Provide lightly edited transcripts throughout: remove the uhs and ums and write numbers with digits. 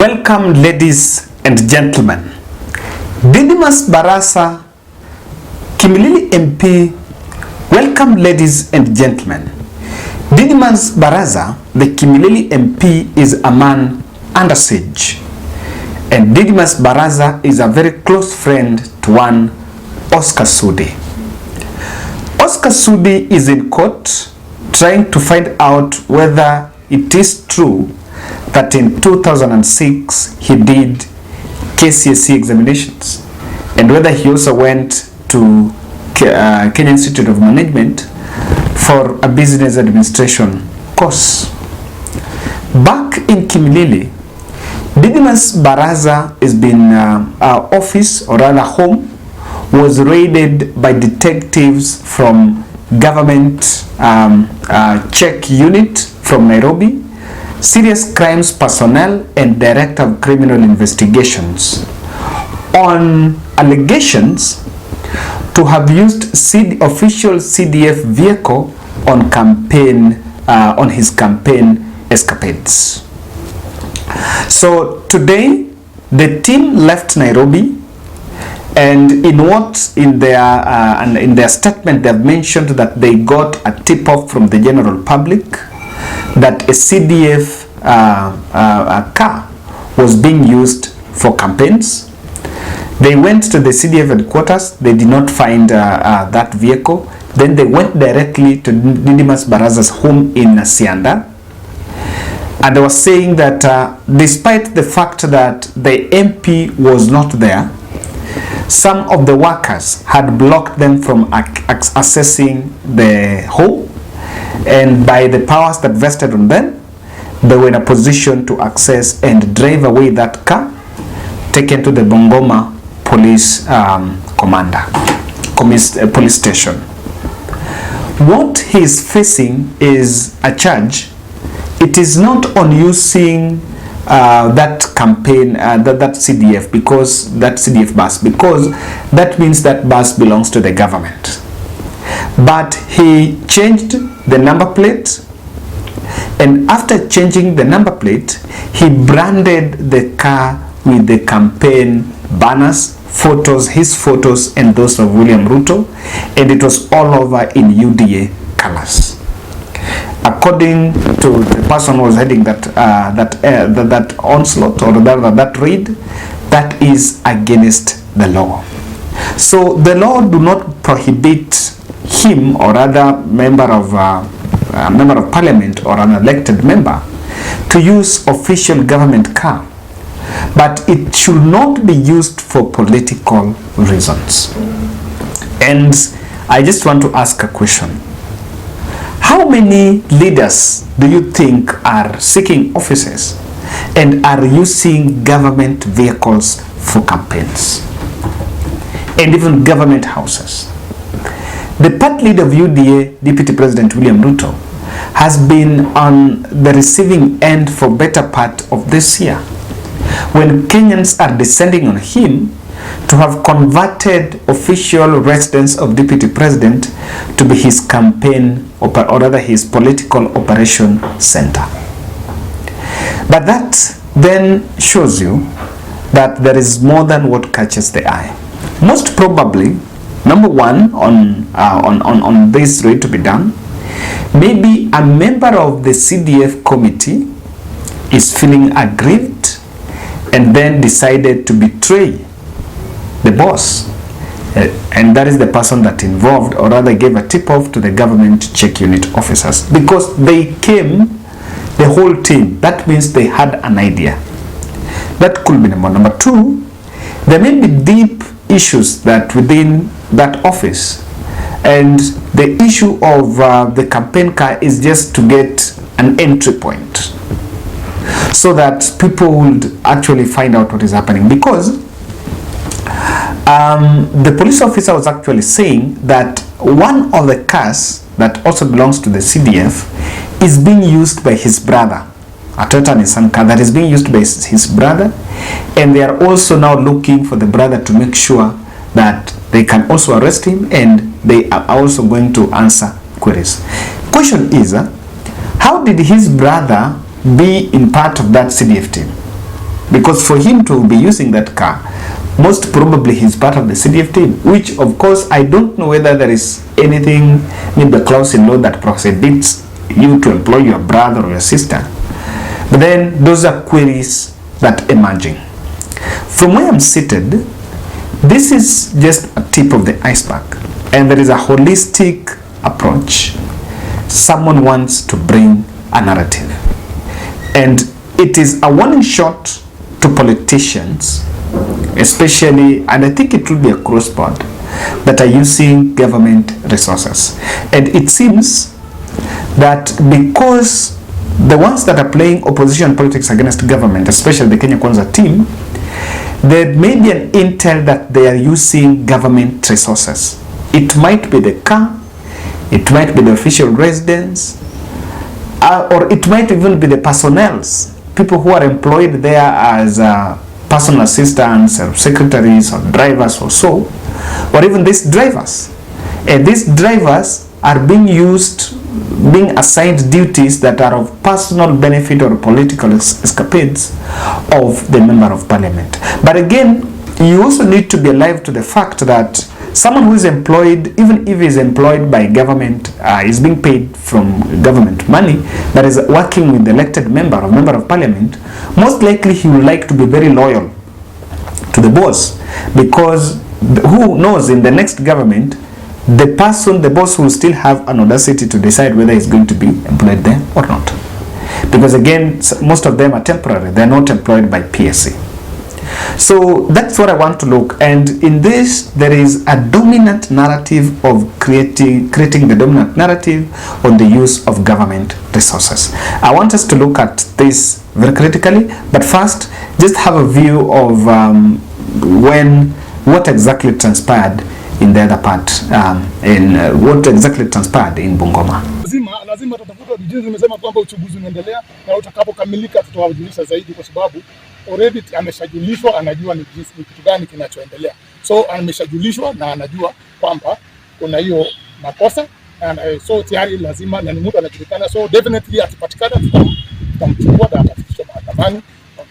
Welcome, ladies and gentlemen. Didimas Baraza, Kimilili MP. Welcome, ladies and gentlemen. Didimas Baraza, the Kimilili MP, is a man under siege. And Didimas Baraza is a very close friend to one Oscar Sudi. Oscar Sudi is in court trying to find out whether it is true that in 2006 he did KCSE examinations and whether he also went to Kenya Institute of Management for a business administration course. Back in Kimilili, Didimas Baraza has been our office, or rather home, was raided by detectives from government check unit from Nairobi, serious crimes personnel and director of criminal investigations on allegations to have used official CDF vehicle on campaign on his campaign escapades. So today the team left Nairobi, and in their statement they have mentioned that they got a tip-off from the general public that a CDF car was being used for campaigns. They went to the CDF headquarters. They did not find that vehicle. Then they went directly to Didimas Baraza's home in Sianda. And they were saying that despite the fact that the MP was not there, some of the workers had blocked them from accessing the home. And by the powers that vested on them, they were in a position to access and drive away that car, taken to the Bungoma police police station. What he is facing is a charge. It is not on using that campaign, that CDF, because that CDF bus, because that means that bus belongs to the government. But he changed the number plate, and after changing the number plate, he branded the car with the campaign banners, photos, his photos and those of William Ruto, and it was all over in UDA colors. According to the person who was heading that onslaught, or rather that raid, that is against the law. So the law do not prohibit him or other member of parliament or an elected member to use official government car, but it should not be used for political reasons. And I just want to ask a question. How many leaders do you think are seeking offices and are using government vehicles for campaigns and even government houses? The party leader of UDA, Deputy President William Ruto, has been on the receiving end for better part of this year, when Kenyans are descending on him to have converted official residence of Deputy President to be his campaign, or rather his political operation center. But that then shows you that there is more than what catches the eye. Most probably, number one on this raid to be done, maybe a member of the CDF committee is feeling aggrieved and then decided to betray the boss, and that is the person that involved, or rather gave a tip-off to the government check unit officers, because they came, the whole team. That means they had an idea. That could be number two. There may be deep issues that within that office, and the issue of the campaign car is just to get an entry point so that people would actually find out what is happening, because the police officer was actually saying that one of the cars that also belongs to the CDF is being used by his brother, a Toyota Nissan car that is being used by his brother, and they are also now looking for the brother to make sure that they can also arrest him, and they are also going to answer queries. Question is, how did his brother be in part of that CDF team? because for him to be using that car, most probably he's part of the CDF team, which of course I don't know whether there is anything in the clause in law that prohibits you to employ your brother or your sister. But then those are queries that emerging. From where I'm seated, this is just a tip of the iceberg, and there is a holistic approach. Someone wants to bring a narrative, and it is a warning shot to politicians, especially, and I think it will be across board, that are using government resources. And it seems that because the ones that are playing opposition politics against government, especially the Kenya Kwanza team, there may be an intel that they are using government resources. It might be the car, it might be the official residence, or it might even be the personnels, people who are employed there as personal assistants or secretaries or drivers or so, or even these drivers. And these drivers are being assigned duties that are of personal benefit or political escapades of the member of parliament. But again, you also need to be alive to the fact that someone who is employed, even if he is employed by government, is being paid from government money, that is working with the elected member of parliament, most likely he would like to be very loyal to the boss, because who knows, in the next government, the boss will still have an audacity to decide whether he's going to be employed there or not. Because again, most of them are temporary, they're not employed by PSC. So that's what I want to look, and in this there is a dominant narrative of creating the dominant narrative on the use of government resources. I want us to look at this very critically, but first just have a view of what exactly transpired in the other part, what exactly transpired in Bungoma. Lazima tutafuta vijiji. Nimesema kwamba uchunguzi unaendelea, na utakapokamilika tutawajulisha zaidi, kwa sababu already ameshajulishwa, anajua ni kitu gani kinachoendelea. So ameshajulishwa na anajua kwamba kuna hiyo makosa, and so tayari lazima, na ni mtu anajulikana, so definitely akipatikana tutamchukua na atafikishwa mahakamani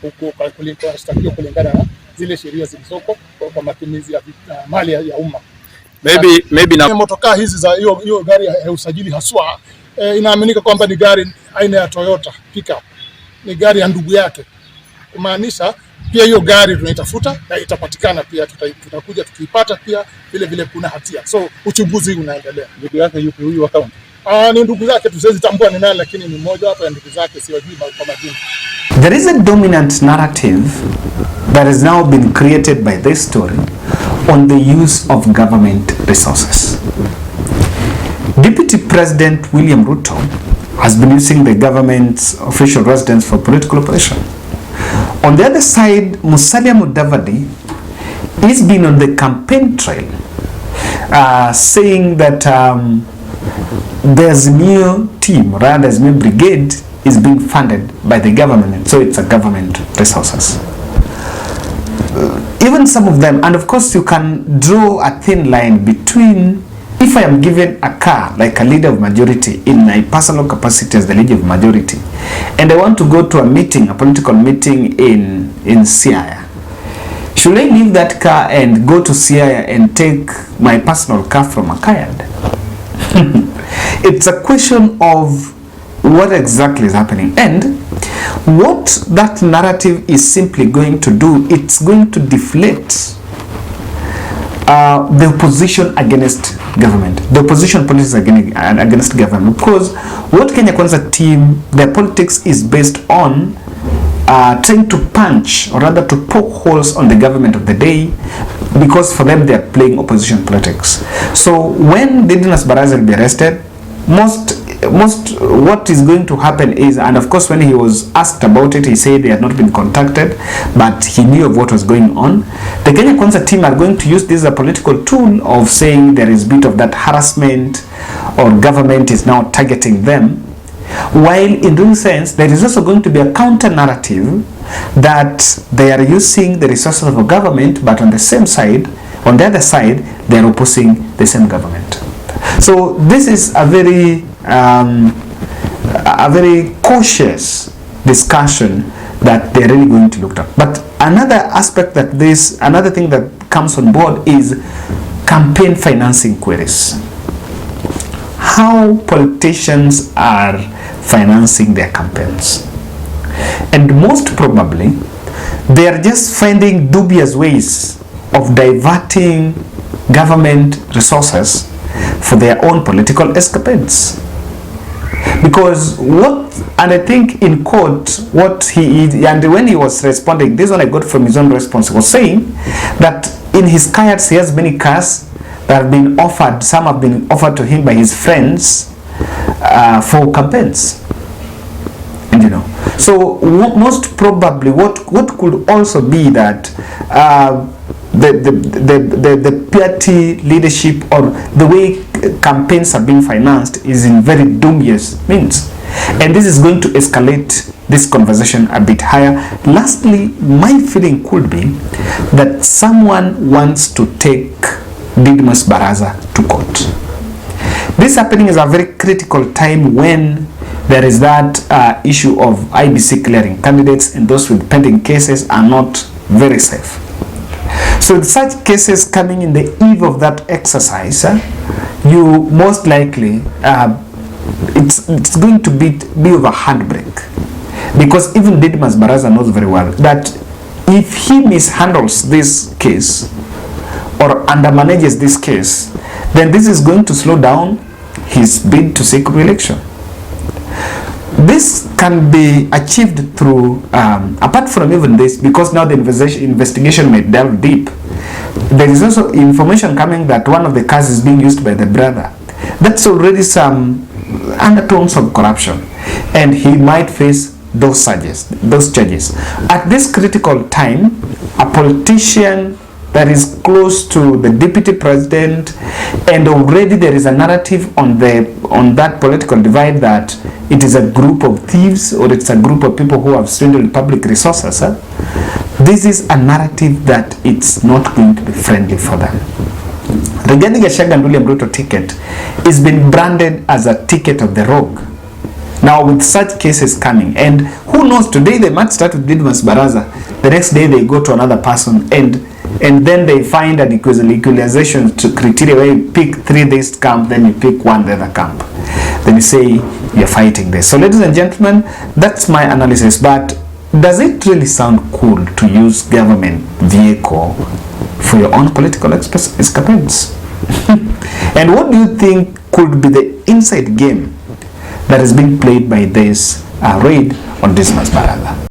kushtakiwa kulingana na zile sheria zilizoko kwa matumizi ya mali ya umma. Maybe na motokaa hizi za hiyo gari ya usajili haswa, inaaminika kwamba ni gari aina ya Toyota pickup, ni gari ya ndugu yake, kumaanisha pia hiyo gari tunaitafuta na itapatikana pia, tutakuja tukiipata pia vile kuna hatia. So uchunguzi unaendelea. Ndugu yake yupi huyu account? Ni ndugu zake, tusiwezi tambua ni nani, lakini ni mmoja hapa ya ndugu zake, siwajui kwa majina. There is a dominant narrative that has now been created by this story on the use of government resources. Deputy President William Ruto has been using the government's official residence for political operation. On the other side, Musalia Mudavadi is been on the campaign trail, saying that there's a new team, rather there's a new brigade is being funded by the government, so it's a government resources. Even some of them, and of course you can draw a thin line between, if I am given a car like a leader of majority in my personal capacity as the leader of majority, and I want to go to a meeting, a political meeting in Siaya, should I leave that car and go to Siaya and take my personal car from a Kayad? It's a question of what exactly is happening, and what that narrative is simply going to do, it's going to deflate the opposition against government, the opposition politics against government, because what Kenya Kwanza team, their politics is based on trying to punch, or rather to poke holes on the government of the day, because for them they are playing opposition politics. So when Didimas Baraza will be arrested, most what is going to happen is, and of course when he was asked about it, he said he had not been contacted, but he knew of what was going on. The Kenya Kwanza team are going to use this as a political tool of saying there is a bit of that harassment, or government is now targeting them, while in doing sense there is also going to be a counter narrative that they are using the resources of a government, but on the same side, on the other side, they are opposing the same government. So this is a very cautious discussion that they're really going to look at. But another aspect another thing that comes on board is campaign financing queries. How politicians are financing their campaigns. And most probably, they are just finding dubious ways of diverting government resources for their own political escapades. Because and I think in court, and when he was responding, this one I got from his own response, he was saying that in his cards, he has many cars that have been offered, some have been offered to him by his friends for campaigns. And so most probably what could also be that the party leadership or the way campaigns are being financed is in very dubious means, and this is going to escalate this conversation a bit higher. Lastly, my feeling could be that someone wants to take Didimas Baraza to court. This happening is a very critical time when there is that issue of IBC clearing candidates, and those with pending cases are not very safe. So with such cases coming in the eve of that exercise, you most likely it's going to be of a handbrake, because even Didimas Baraza knows very well that if he mishandles this case or undermanages this case, then this is going to slow down his bid to seek re-election. This can be achieved through, apart from even this, because now the investigation may delve deep, there is also information coming that one of the cars is being used by the brother. That's already some undertones of corruption, and he might face those charges. At this critical time, a politician that is close to the deputy president, and already there is a narrative on that political divide that it is a group of thieves or it's a group of people who have swindled public resources. This is a narrative that it's not going to be friendly for them. Regarding the Gachagua and William Ruto ticket, it's been branded as a ticket of the rogue. Now with such cases coming, and who knows, today they might start with Didimas Baraza, the next day they go to another person, and then they find an equalization to criteria where you pick 3 this camp, then you pick 1 the other camp. Then you say you're fighting this. So ladies and gentlemen, that's my analysis. But does it really sound cool to use government vehicle for your own political escapades? And what do you think could be the inside game that is being played by this raid on Didimas Baraza?